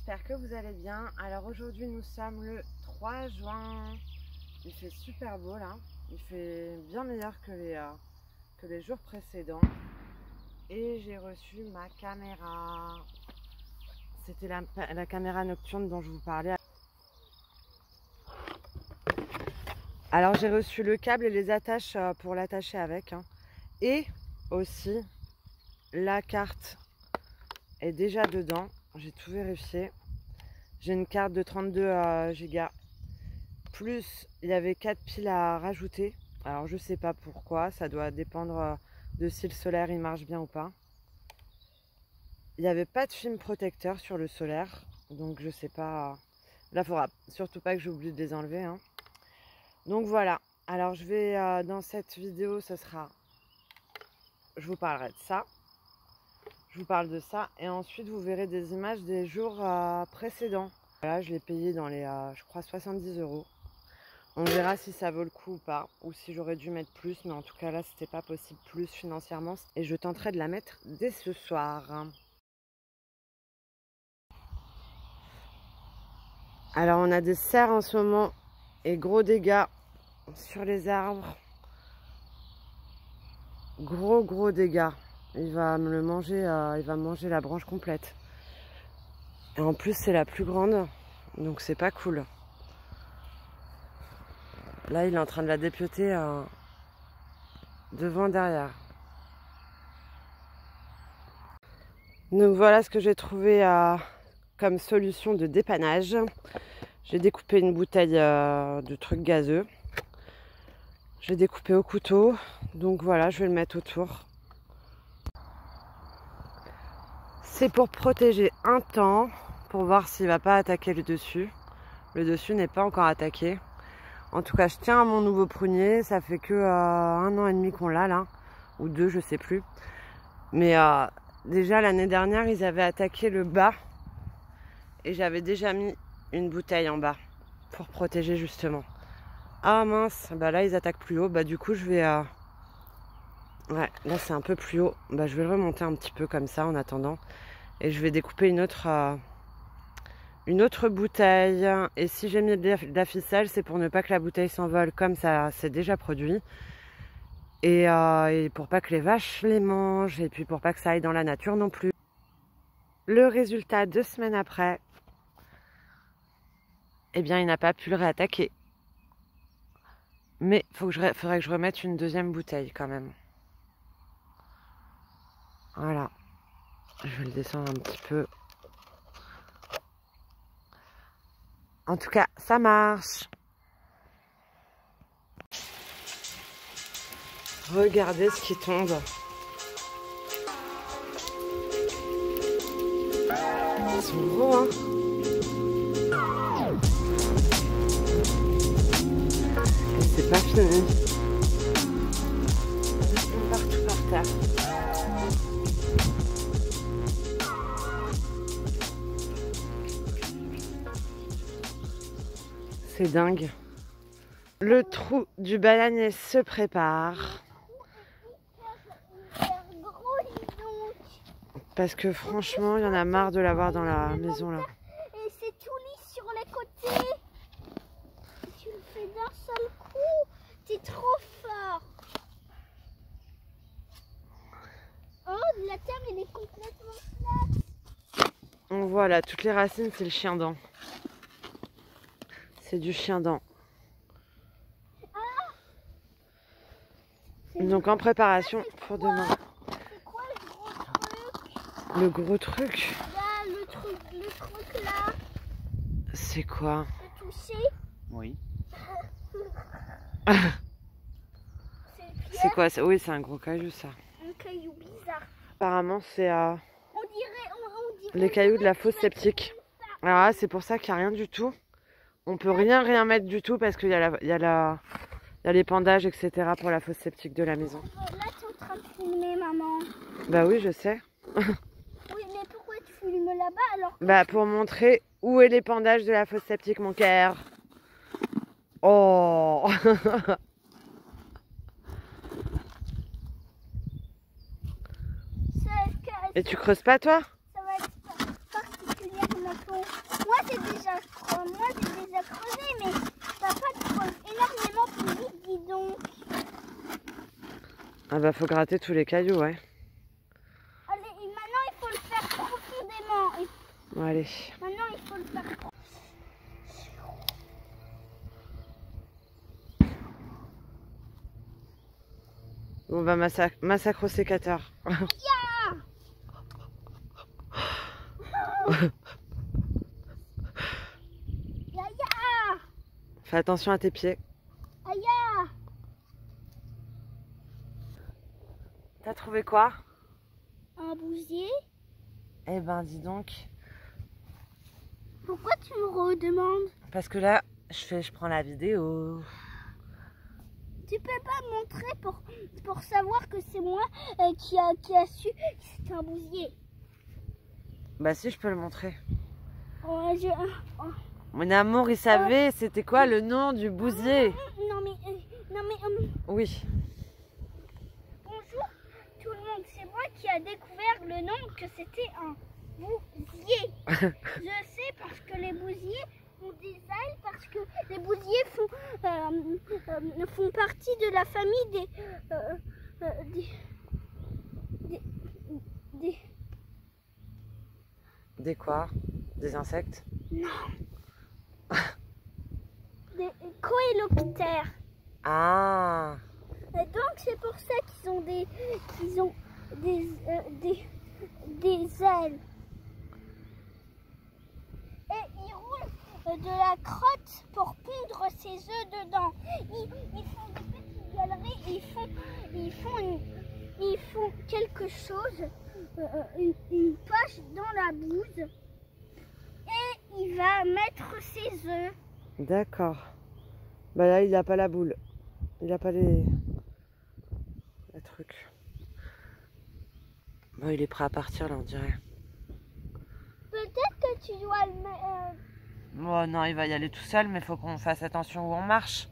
j'espère que vous allez bien. Alors aujourd'hui nous sommes le 3 juin, il fait super beau là, il fait bien meilleur que les jours précédents. Et j'ai reçu ma caméra, c'était la caméra nocturne dont je vous parlais. Alors j'ai reçu le câble et les attaches pour l'attacher avec, hein. Et aussi la carte est déjà dedans, j'ai tout vérifié. J'ai une carte de 32 Go, plus il y avait 4 piles à rajouter. Alors je sais pas pourquoi, ça doit dépendre de si le solaire il marche bien ou pas. Il n'y avait pas de film protecteur sur le solaire, donc je sais pas. Là, il faudra surtout pas que j'oublie de les enlever, hein. Donc voilà, alors je vais dans cette vidéo, je vous parlerai de ça. Je vous parle de ça et ensuite vous verrez des images des jours précédents. Voilà, je l'ai payé dans les, je crois, 70 €. On verra si ça vaut le coup ou pas, ou si j'aurais dû mettre plus, mais en tout cas là, c'était pas possible plus financièrement. Et je tenterai de la mettre dès ce soir. Alors on a des cerfs en ce moment et gros dégâts sur les arbres. Gros dégâts. Il va me le manger, il va manger la branche complète. Et en plus c'est la plus grande, donc c'est pas cool. Là il est en train de la dépioter devant, derrière. Donc voilà ce que j'ai trouvé comme solution de dépannage. J'ai découpé une bouteille de trucs gazeux. J'ai découpé au couteau. Donc voilà, je vais le mettre autour. C'est pour protéger un temps, pour voir s'il ne va pas attaquer le dessus. Le dessus n'est pas encore attaqué. En tout cas, je tiens à mon nouveau prunier. Ça fait que 1 an et demi qu'on l'a là. Ou 2, je sais plus. Mais déjà l'année dernière, ils avaient attaqué le bas. Et j'avais déjà mis une bouteille en bas pour protéger justement. Ah mince, bah là ils attaquent plus haut. Bah du coup je vais... Ouais, là c'est un peu plus haut. Bah je vais le remonter un petit peu comme ça en attendant. Et je vais découper une autre bouteille. Et si j'ai mis de la ficelle, c'est pour ne pas que la bouteille s'envole comme ça c'est déjà produit. Et pour pas que les vaches les mangent. Et puis pour pas que ça aille dans la nature non plus. Le résultat 2 semaines après, eh bien il n'a pas pu le réattaquer. Mais faudrait que je remette une deuxième bouteille quand même. Voilà. Je vais le descendre un petit peu. En tout cas, ça marche. Regardez ce qui tombe. Ils sont gros, hein. Et c'est pas fini. Ils sont partout par terre. C'est dingue. Le trou du bananier se prépare. Parce que franchement, il y en a marre de l'avoir dans la maison là. Et c'est tout lisse sur les côtés. Tu le fais d'un seul coup. T'es trop fort. Oh, la terre, elle est complètement plate. On voit là, toutes les racines, c'est le chien-dent. C'est du chien-dent. Donc en préparation pour demain. C'est quoi le gros truc? Le gros truc? Là, le truc là. C'est quoi? Le toucher? Oui. C'est quoi ça? Oui, c'est un gros caillou ça. Un caillou bizarre. Apparemment, c'est On dirait les cailloux de la fosse septique. Alors là, c'est pour ça qu'il n'y a rien du tout. On peut rien mettre du tout parce qu'il y a l'épandage, etc. pour la fosse septique de la maison. Là, tu es en train de filmer, maman. Bah oui, je sais. Oui, mais pourquoi tu filmes là-bas alors que... Bah pour montrer où est l'épandage de la fosse septique, mon cœur. Oh. Et tu creuses pas toi? Ça va être particulièrement tôt. moi j'ai déjà creusé, mais papa creuse énormément plus vite, dis donc. Ah bah faut gratter tous les cailloux, ouais. Allez, et maintenant il faut le faire profondément. Bon, allez. Maintenant il faut le faire profondément. On va massacre au sécateur. Yaya! Fais attention à tes pieds. Aya! T'as trouvé quoi? Un bousier? Eh ben dis donc. Pourquoi tu me redemandes? Parce que là, je prends la vidéo. Tu peux pas montrer pour savoir que c'est moi qui a su que c'est un bousier. Bah si, je peux le montrer. Oh, Mon amour, il savait c'était quoi le nom du bousier. Non mais Oui. bonjour tout le monde, c'est moi qui a découvert le nom que c'était un bousier. Je sais parce que les bousiers ont des ailes, parce que les bousiers font partie de la famille des Des quoi? Des insectes? non des coéloptères. Ah. Et donc c'est pour ça qu'ils ont des ailes. Et ils roulent de la crotte pour pondre ses œufs dedans. Ils font des petites galeries et ils font quelque chose, une poche dans la bouse. Et il va mettre ses œufs. D'accord. Bah là, il a pas la boule. Il a pas les trucs. Bon, il est prêt à partir là, on dirait. Peut-être que tu dois le mettre. Oh non, il va y aller tout seul, mais faut qu'on fasse attention où on marche.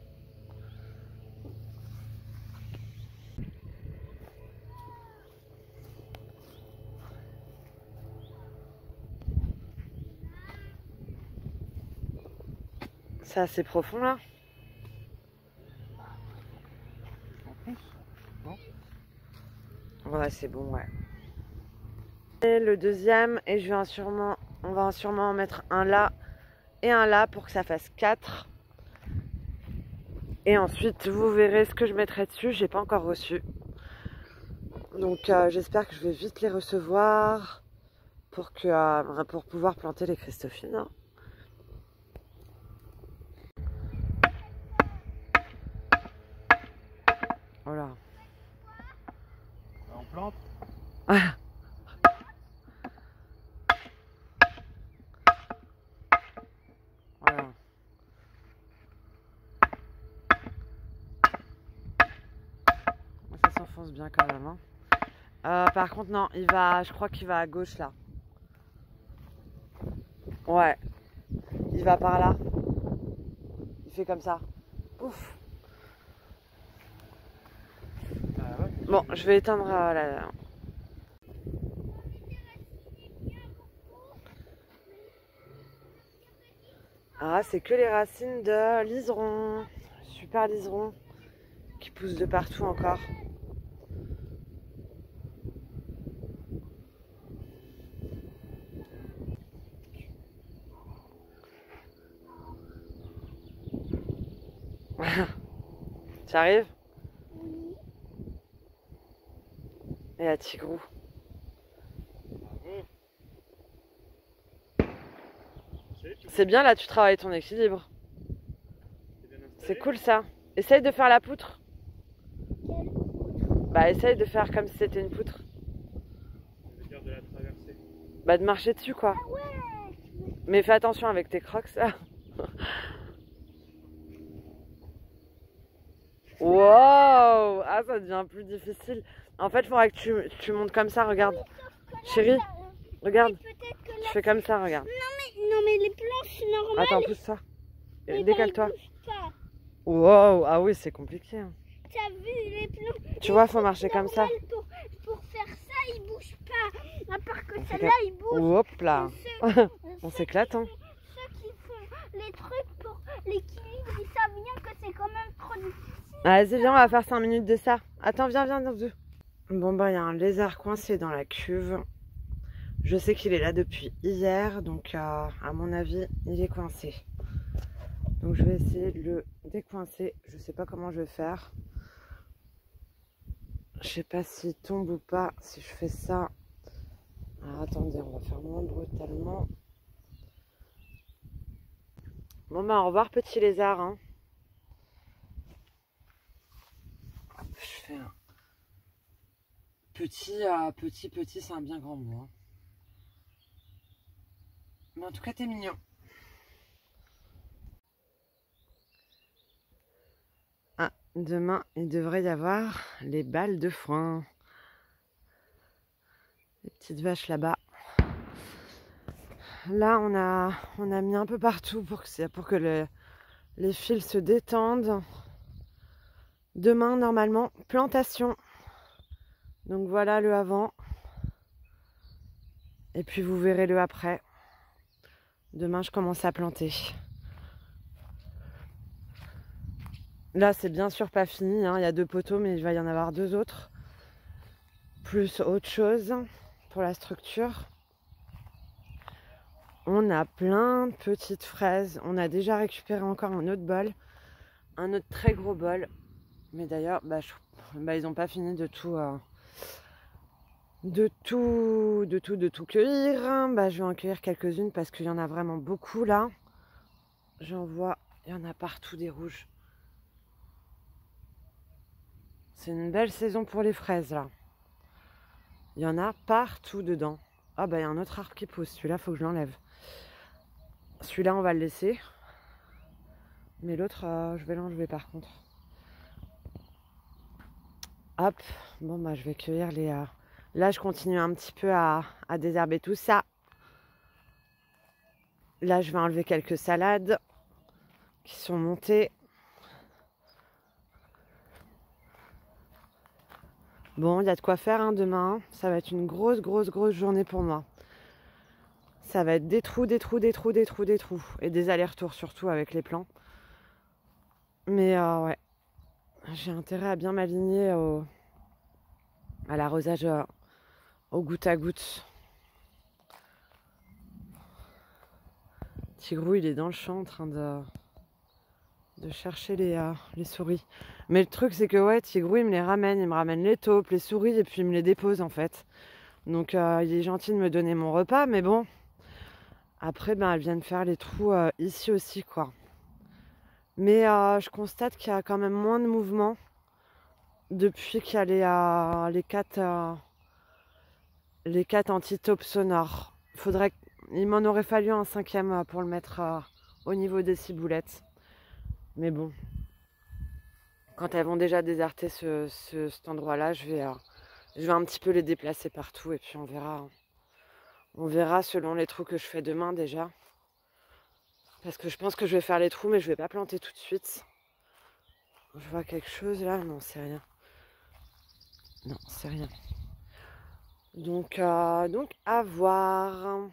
C'est assez profond là. Ouais, c'est bon, ouais. Et le deuxième, et on va sûrement en mettre un là et un là pour que ça fasse 4. Et ensuite, vous verrez ce que je mettrai dessus. J'ai pas encore reçu. Donc, j'espère que je vais vite les recevoir pour pouvoir planter les Christophines. Hein. Voilà. On plante. Voilà. Ça s'enfonce bien quand même. Hein. Par contre, non, je crois qu'il va à gauche là. Ouais. Il va par là. Il fait comme ça. Ouf. Bon, je vais éteindre la... Ah, c'est que les racines de liseron. Super liseron. Qui poussent de partout encore. Tu arrives? Et à Tigrou. C'est bien là, tu travailles ton équilibre. C'est cool ça. Essaye de faire la poutre. Bah essaye de faire comme si c'était une poutre. De la traverser. Bah de marcher dessus quoi. Ah ouais. Mais fais attention avec tes crocs ça. Wow. Ah ça devient plus difficile. En fait il faudrait que tu montes comme ça, regarde. Chérie, regarde. Tu fais comme ça, regarde. Non mais les planches normales. Attends, pousse ça. Eh ben, Décale-toi. elles bougent pas. Wow, ah oui, c'est compliqué. Hein. T'as vu les planches? Tu vois, faut marcher comme ça. Pour faire ça, ils bougent pas. À part que On fait celle-là, ils bougent. Hop là. Ceux On s'éclate, hein. qui font les Allez, c'est bien, on va faire 5 minutes de ça. Attends, viens. Bon, bah, il y a un lézard coincé dans la cuve. Je sais qu'il est là depuis hier, donc à mon avis, il est coincé. Donc je vais essayer de le décoincer. Je sais pas comment je vais faire. Je sais pas s'il tombe ou pas si je fais ça. Alors attendez, on va faire moins brutalement. Bon bah au revoir petit lézard. Hein. Je fais un petit, c'est un bien grand mot. Hein. Mais en tout cas t'es mignon. Ah, demain il devrait y avoir les balles de foin. Les petites vaches là-bas. Là on a mis un peu partout pour que les fils se détendent. Demain normalement plantation. Donc voilà le avant. Et puis vous verrez le après. Demain je commence à planter. Là c'est bien sûr pas fini, hein. Il y a 2 poteaux mais il va y en avoir 2 autres. Plus autre chose pour la structure. On a plein de petites fraises. On a déjà récupéré encore un autre bol. Un autre très gros bol. Mais d'ailleurs ils n'ont pas fini de tout cueillir. Je vais en cueillir quelques-unes parce qu'il y en a vraiment beaucoup là. J'en vois, il y en a partout des rouges. C'est une belle saison pour les fraises là. Il y en a partout dedans. Ah bah il y a un autre arbre qui pousse. Celui-là, faut que je l'enlève. Celui-là, on va le laisser. Mais l'autre, je vais l'enlever par contre. Hop. Bon bah je vais cueillir les... Là, je continue un petit peu à désherber tout ça. Là, je vais enlever quelques salades qui sont montées. Bon, il y a de quoi faire hein, demain. Ça va être une grosse journée pour moi. Ça va être des trous. Et des allers-retours surtout avec les plants. Mais ouais. J'ai intérêt à bien m'aligner à l'arrosage au goutte à goutte. Tigrou, il est dans le champ en train de chercher les souris. Mais le truc, c'est que ouais, Tigrou, il me ramène les taupes, les souris, et puis il me les dépose en fait. Donc il est gentil de me donner mon repas, mais bon. Après, elles viennent faire les trous ici aussi, quoi. Mais je constate qu'il y a quand même moins de mouvement depuis qu'il y a les 4 anti-taupes sonores. Il m'en aurait fallu un 5e pour le mettre au niveau des ciboulettes. Mais bon, quand elles vont déjà déserter cet endroit-là, je vais un petit peu les déplacer partout et puis on verra. On verra selon les trous que je fais demain déjà. Parce que je pense que je vais faire les trous, mais je vais pas planter tout de suite. Je vois quelque chose là, non, c'est rien. Non, c'est rien. Donc à voir.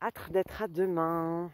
Hâte d'être à demain.